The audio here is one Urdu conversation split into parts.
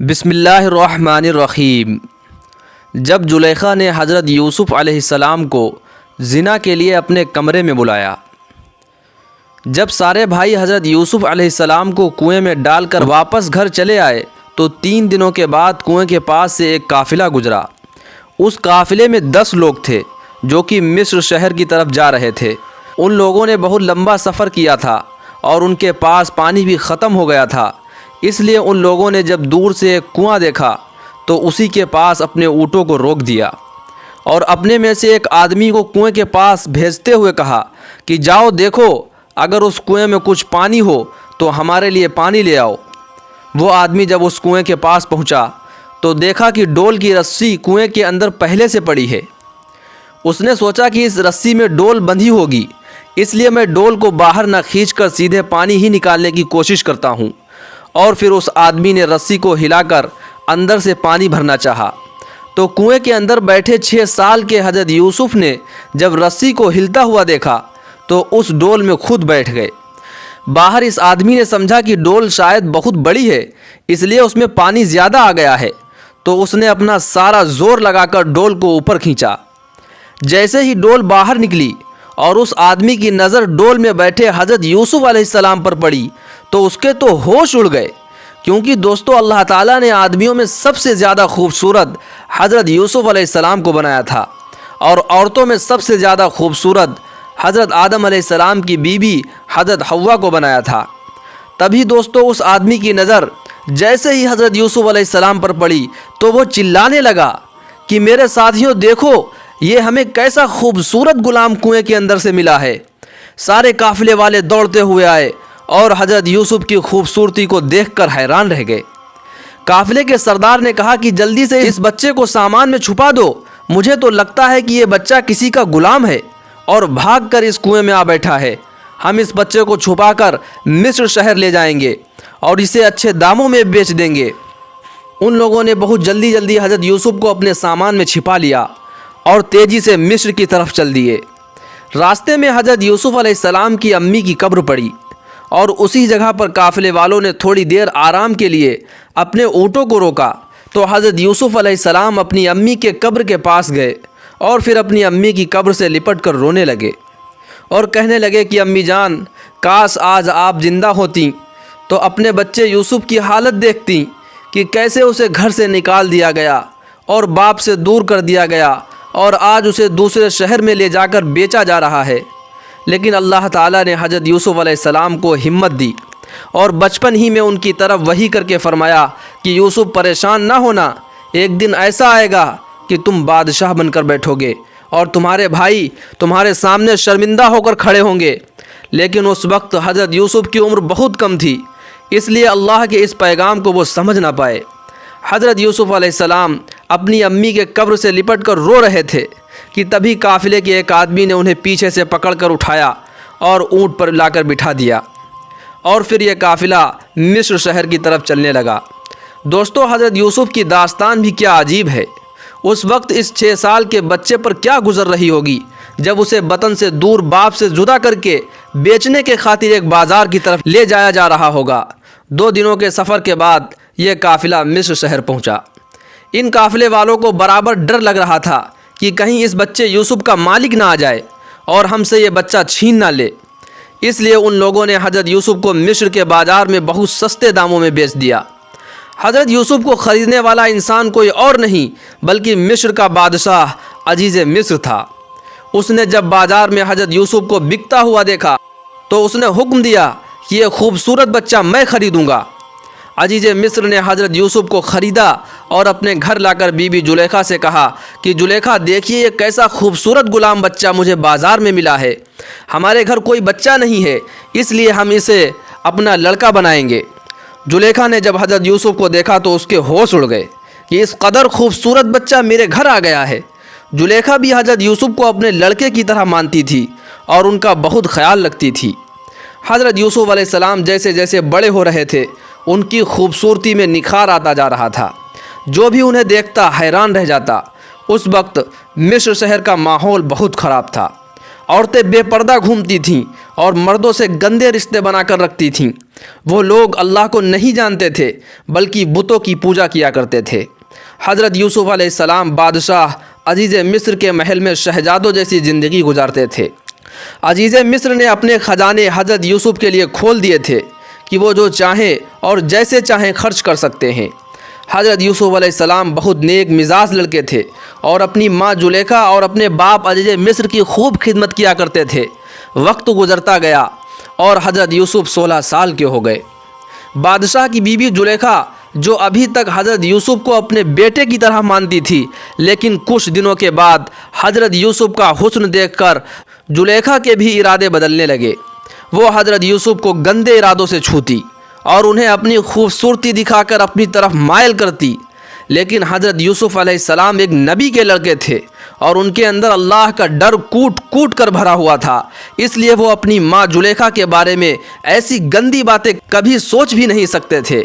بسم اللہ الرحمن الرحیم۔ جب زلیخا نے حضرت یوسف علیہ السلام کو زنا کے لیے اپنے کمرے میں بلایا، جب سارے بھائی حضرت یوسف علیہ السلام کو کنویں میں ڈال کر واپس گھر چلے آئے تو 3 دنوں کے بعد کنویں کے پاس سے ایک قافلہ گزرا۔ اس قافلے میں 10 لوگ تھے جو کہ مصر شہر کی طرف جا رہے تھے۔ ان لوگوں نے بہت لمبا سفر کیا تھا اور ان کے پاس پانی بھی ختم ہو گیا تھا، اس لیے ان لوگوں نے جب دور سے ایک کنواں دیکھا تو اسی کے پاس اپنے اونٹوں کو روک دیا اور اپنے میں سے ایک آدمی کو کنویں کے پاس بھیجتے ہوئے کہا کہ جاؤ دیکھو، اگر اس کنویں میں کچھ پانی ہو تو ہمارے لیے پانی لے آؤ۔ وہ آدمی جب اس کنویں کے پاس پہنچا تو دیکھا کہ ڈول کی رسی کنویں کے اندر پہلے سے پڑی ہے۔ اس نے سوچا کہ اس رسی میں ڈول بندھی ہوگی، اس لیے میں ڈول کو باہر نہ کھینچ کر سیدھے پانی ہی نکالنے کی کوشش کرتا ہوں۔ اور پھر اس آدمی نے رسی کو ہلا کر اندر سے پانی بھرنا چاہا تو کنویں کے اندر بیٹھے 6 سال کے حضرت یوسف نے جب رسی کو ہلتا ہوا دیکھا تو اس ڈول میں خود بیٹھ گئے۔ باہر اس آدمی نے سمجھا کہ ڈول شاید بہت بڑی ہے، اس لیے اس میں پانی زیادہ آ گیا ہے، تو اس نے اپنا سارا زور لگا کر ڈول کو اوپر کھینچا۔ جیسے ہی ڈول باہر نکلی اور اس آدمی کی نظر ڈول میں بیٹھے حضرت یوسف علیہ السلام پر پڑی تو اس کے تو ہوش اڑ گئے، کیونکہ دوستو اللہ تعالیٰ نے آدمیوں میں سب سے زیادہ خوبصورت حضرت یوسف علیہ السلام کو بنایا تھا اور عورتوں میں سب سے زیادہ خوبصورت حضرت آدم علیہ السلام کی بیوی حضرت حوا کو بنایا تھا۔ تبھی دوستو اس آدمی کی نظر جیسے ہی حضرت یوسف علیہ السلام پر پڑی تو وہ چلانے لگا کہ میرے ساتھیوں دیکھو، یہ ہمیں کیسا خوبصورت غلام کنویں کے اندر سے ملا ہے۔ سارے قافلے والے دوڑتے ہوئے آئے اور حضرت یوسف کی خوبصورتی کو دیکھ کر حیران رہ گئے۔ قافلے کے سردار نے کہا کہ جلدی سے اس بچے کو سامان میں چھپا دو، مجھے تو لگتا ہے کہ یہ بچہ کسی کا غلام ہے اور بھاگ کر اس کنویں میں آ بیٹھا ہے۔ ہم اس بچے کو چھپا کر مصر شہر لے جائیں گے اور اسے اچھے داموں میں بیچ دیں گے۔ ان لوگوں نے بہت جلدی حضرت یوسف کو اپنے سامان میں چھپا لیا اور تیزی سے مصر کی طرف چل دیے۔ راستے میں حضرت یوسف علیہ السلام کی امی کی قبر پڑی اور اسی جگہ پر قافلے والوں نے تھوڑی دیر آرام کے لیے اپنے اونٹوں کو روکا تو حضرت یوسف علیہ السلام اپنی امی کے قبر کے پاس گئے اور پھر اپنی امی کی قبر سے لپٹ کر رونے لگے اور کہنے لگے کہ امی جان، کاش آج آپ زندہ ہوتیں تو اپنے بچے یوسف کی حالت دیکھتیں کہ کیسے اسے گھر سے نکال دیا گیا اور باپ سے دور کر دیا گیا اور آج اسے دوسرے شہر میں لے جا کر بیچا جا رہا ہے۔ لیکن اللہ تعالیٰ نے حضرت یوسف علیہ السلام کو ہمت دی اور بچپن ہی میں ان کی طرف وحی کر کے فرمایا کہ یوسف پریشان نہ ہونا، ایک دن ایسا آئے گا کہ تم بادشاہ بن کر بیٹھو گے اور تمہارے بھائی تمہارے سامنے شرمندہ ہو کر کھڑے ہوں گے۔ لیکن اس وقت حضرت یوسف کی عمر بہت کم تھی، اس لیے اللہ کے اس پیغام کو وہ سمجھ نہ پائے۔ حضرت یوسف علیہ السلام اپنی امی کے قبر سے لپٹ کر رو رہے تھے کہ تبھی قافلے کے ایک آدمی نے انہیں پیچھے سے پکڑ کر اٹھایا اور اونٹ پر لا کر بٹھا دیا اور پھر یہ قافلہ مصر شہر کی طرف چلنے لگا۔ دوستو حضرت یوسف کی داستان بھی کیا عجیب ہے۔ اس وقت اس 6 سال کے بچے پر کیا گزر رہی ہوگی جب اسے وطن سے دور باپ سے جدا کر کے بیچنے کے خاطر ایک بازار کی طرف لے جایا جا رہا ہوگا۔ 2 دنوں کے سفر کے بعد یہ قافلہ مصر شہر پہنچا۔ ان قافلے والوں کو برابر ڈر لگ رہا تھا کہ کہیں اس بچے یوسف کا مالک نہ آ جائے اور ہم سے یہ بچہ چھین نہ لے، اس لیے ان لوگوں نے حضرت یوسف کو مصر کے بازار میں بہت سستے داموں میں بیچ دیا۔ حضرت یوسف کو خریدنے والا انسان کوئی اور نہیں بلکہ مصر کا بادشاہ عزیز مصر تھا۔ اس نے جب بازار میں حضرت یوسف کو بکتا ہوا دیکھا تو اس نے حکم دیا کہ یہ خوبصورت بچہ میں خریدوں گا۔ عزیز مصر نے حضرت یوسف کو خریدا اور اپنے گھر لا کر بی بی زلیخا سے کہا کہ زلیخا دیکھیے، یہ کیسا خوبصورت غلام بچہ مجھے بازار میں ملا ہے۔ ہمارے گھر کوئی بچہ نہیں ہے، اس لیے ہم اسے اپنا لڑکا بنائیں گے۔ زلیخا نے جب حضرت یوسف کو دیکھا تو اس کے ہوش اڑ گئے کہ اس قدر خوبصورت بچہ میرے گھر آ گیا ہے۔ زلیخا بھی حضرت یوسف کو اپنے لڑکے کی طرح مانتی تھی اور ان کا بہت خیال رکھتی تھی۔ حضرت یوسف علیہ السلام جیسے جیسے بڑے ہو رہے تھے ان کی خوبصورتی میں نکھار آتا جا رہا تھا، جو بھی انہیں دیکھتا حیران رہ جاتا۔ اس وقت مصر شہر کا ماحول بہت خراب تھا عورتیں بے پردہ گھومتی تھیں اور مردوں سے گندے رشتے بنا کر رکھتی تھیں۔ وہ لوگ اللہ کو نہیں جانتے تھے بلکہ بتوں کی پوجا کیا کرتے تھے۔ حضرت یوسف علیہ السلام بادشاہ عزیز مصر کے محل میں شہزادوں جیسی زندگی گزارتے تھے۔ عزیز مصر نے اپنے خزانے حضرت یوسف کے لیے کھول دیے تھے کہ وہ جو چاہیں اور جیسے چاہیں خرچ کر سکتے ہیں۔ حضرت یوسف علیہ السلام بہت نیک مزاج لڑکے تھے اور اپنی ماں زلیخا اور اپنے باپ عزیز مصر کی خوب خدمت کیا کرتے تھے۔ وقت گزرتا گیا اور حضرت یوسف 16 سال کے ہو گئے۔ بادشاہ کی بیوی زلیخا جو ابھی تک حضرت یوسف کو اپنے بیٹے کی طرح مانتی تھی، لیکن کچھ دنوں کے بعد حضرت یوسف کا حسن دیکھ کر زلیخا کے بھی ارادے بدلنے لگے۔ وہ حضرت یوسف کو گندے ارادوں سے چھوتی اور انہیں اپنی خوبصورتی دکھا کر اپنی طرف مائل کرتی۔ لیکن حضرت یوسف علیہ السلام ایک نبی کے لڑکے تھے اور ان کے اندر اللہ کا ڈر کوٹ کوٹ کر بھرا ہوا تھا، اس لیے وہ اپنی ماں زلیخا کے بارے میں ایسی گندی باتیں کبھی سوچ بھی نہیں سکتے تھے۔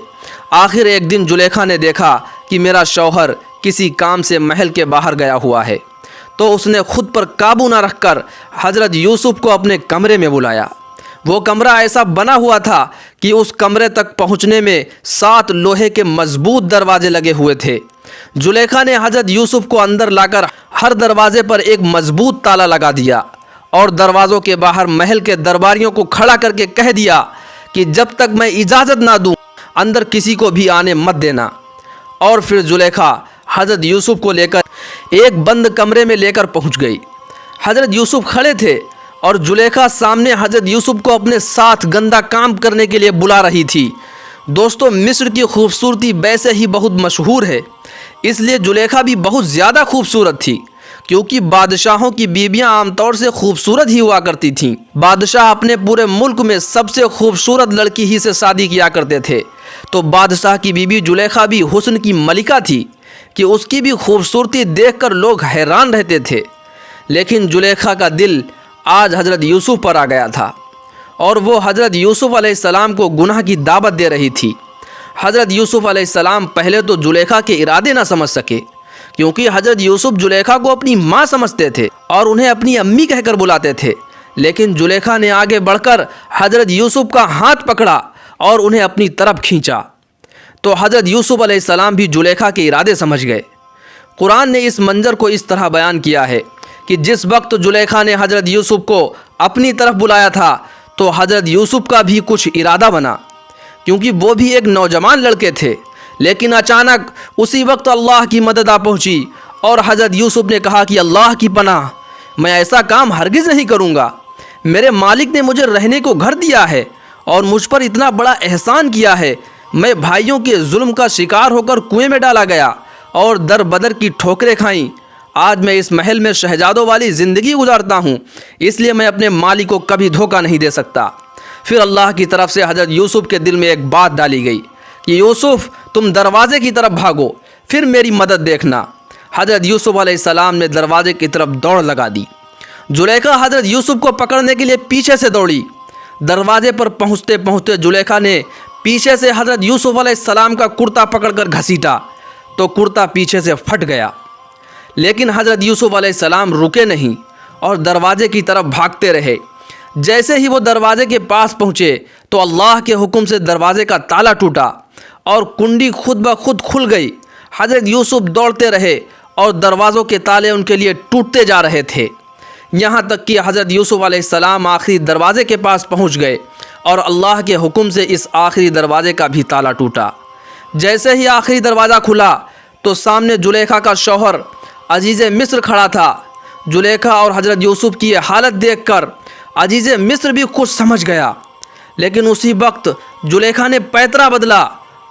آخر ایک دن زلیخا نے دیکھا کہ میرا شوہر کسی کام سے محل کے باہر گیا ہوا ہے، تو اس نے خود پر قابو نہ رکھ کر حضرت یوسف کو اپنے کمرے میں بلایا۔ وہ کمرہ ایسا بنا ہوا تھا کہ اس کمرے تک پہنچنے میں 7 لوہے کے مضبوط دروازے لگے ہوئے تھے۔ زلیخا نے حضرت یوسف کو اندر لا کر ہر دروازے پر ایک مضبوط تالا لگا دیا اور دروازوں کے باہر محل کے درباریوں کو کھڑا کر کے کہہ دیا کہ جب تک میں اجازت نہ دوں اندر کسی کو بھی آنے مت دینا۔ اور پھر زلیخا حضرت یوسف کو لے کر ایک بند کمرے میں لے کر پہنچ گئی۔ حضرت یوسف کھڑے تھے اور زلیخا سامنے حضرت یوسف کو اپنے ساتھ گندا کام کرنے کے لیے بلا رہی تھی۔ دوستو، مصر کی خوبصورتی ویسے ہی بہت مشہور ہے، اس لیے زلیخا بھی بہت زیادہ خوبصورت تھی، کیونکہ بادشاہوں کی بیویاں عام طور سے خوبصورت ہی ہوا کرتی تھیں۔ بادشاہ اپنے پورے ملک میں سب سے خوبصورت لڑکی ہی سے شادی کیا کرتے تھے، تو بادشاہ کی بیوی زلیخا بھی حسن کی ملکہ تھی کہ اس کی بھی خوبصورتی دیکھ کر لوگ حیران رہتے تھے۔ لیکن زلیخا کا دل آج حضرت یوسف پر آ گیا تھا اور وہ حضرت یوسف علیہ السلام کو گناہ کی دعوت دے رہی تھی۔ حضرت یوسف علیہ السلام پہلے تو زلیخا کے ارادے نہ سمجھ سکے، کیونکہ حضرت یوسف زلیخا کو اپنی ماں سمجھتے تھے اور انہیں اپنی امی کہہ کر بلاتے تھے۔ لیکن زلیخا نے آگے بڑھ کر حضرت یوسف کا ہاتھ پکڑا اور انہیں اپنی طرف کھینچا، تو حضرت یوسف علیہ السلام بھی زلیخا کے ارادے سمجھ گئے۔ قرآن نے اس منظر کو اس طرح بیان کیا ہے کہ جس وقت زلیخا نے حضرت یوسف کو اپنی طرف بلایا تھا تو حضرت یوسف کا بھی کچھ ارادہ بنا، کیونکہ وہ بھی ایک نوجوان لڑکے تھے۔ لیکن اچانک اسی وقت اللہ کی مدد آ پہنچی اور حضرت یوسف نے کہا کہ اللہ کی پناہ، میں ایسا کام ہرگز نہیں کروں گا۔ میرے مالک نے مجھے رہنے کو گھر دیا ہے اور مجھ پر اتنا بڑا احسان کیا ہے۔ میں بھائیوں کے ظلم کا شکار ہو کر کنویں میں ڈالا گیا اور در بدر کی ٹھوکریں کھائیں۔ آج میں اس محل میں شہزادوں والی زندگی گزارتا ہوں، اس لیے میں اپنے مالک کو کبھی دھوکہ نہیں دے سکتا۔ پھر اللہ کی طرف سے حضرت یوسف کے دل میں ایک بات ڈالی گئی کہ یوسف، تم دروازے کی طرف بھاگو، پھر میری مدد دیکھنا۔ حضرت یوسف علیہ السلام نے دروازے کی طرف دوڑ لگا دی۔ زلیخا حضرت یوسف کو پکڑنے کے لیے پیچھے سے دوڑی۔ دروازے پر پہنچتے پہنچتے زلیخا نے پیچھے سے حضرت یوسف علیہ السلام کا کرتا پکڑ کر گھسیٹا تو کرتا پیچھے سے پھٹ گیا۔ لیکن حضرت یوسف علیہ السلام رکے نہیں اور دروازے کی طرف بھاگتے رہے۔ جیسے ہی وہ دروازے کے پاس پہنچے تو اللہ کے حکم سے دروازے کا تالا ٹوٹا اور کنڈی خود بخود کھل گئی۔ حضرت یوسف دوڑتے رہے اور دروازوں کے تالے ان کے لیے ٹوٹتے جا رہے تھے، یہاں تک کہ حضرت یوسف علیہ السلام آخری دروازے کے پاس پہنچ گئے اور اللہ کے حکم سے اس آخری دروازے کا بھی تالا ٹوٹا۔ جیسے ہی آخری دروازہ کھلا تو سامنے زلیخا کا شوہر عزیز مصر کھڑا تھا۔ زلیخا اور حضرت یوسف کی یہ حالت دیکھ کر عزیز مصر بھی کچھ سمجھ گیا، لیکن اسی وقت زلیخا نے پیترا بدلا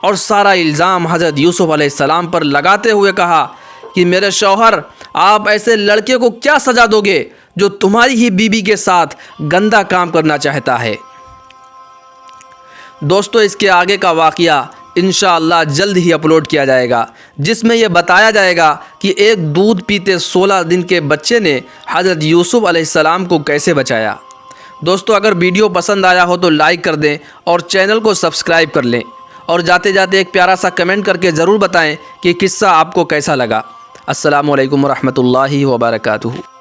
اور سارا الزام حضرت یوسف علیہ السلام پر لگاتے ہوئے کہا کہ میرے شوہر، آپ ایسے لڑکے کو کیا سزا دو گے جو تمہاری ہی بیوی کے ساتھ گندا کام کرنا چاہتا ہے۔ دوستو، اس کے آگے کا واقعہ انشاءاللہ جلد ہی اپلوڈ کیا جائے گا، جس میں یہ بتایا جائے گا کہ ایک دودھ پیتے 16 دن کے بچے نے حضرت یوسف علیہ السلام کو کیسے بچایا۔ دوستو، اگر ویڈیو پسند آیا ہو تو لائک کر دیں اور چینل کو سبسکرائب کر لیں، اور جاتے جاتے ایک پیارا سا کمنٹ کر کے ضرور بتائیں کہ قصہ آپ کو کیسا لگا۔ السلام علیکم ورحمۃ اللہ وبرکاتہ۔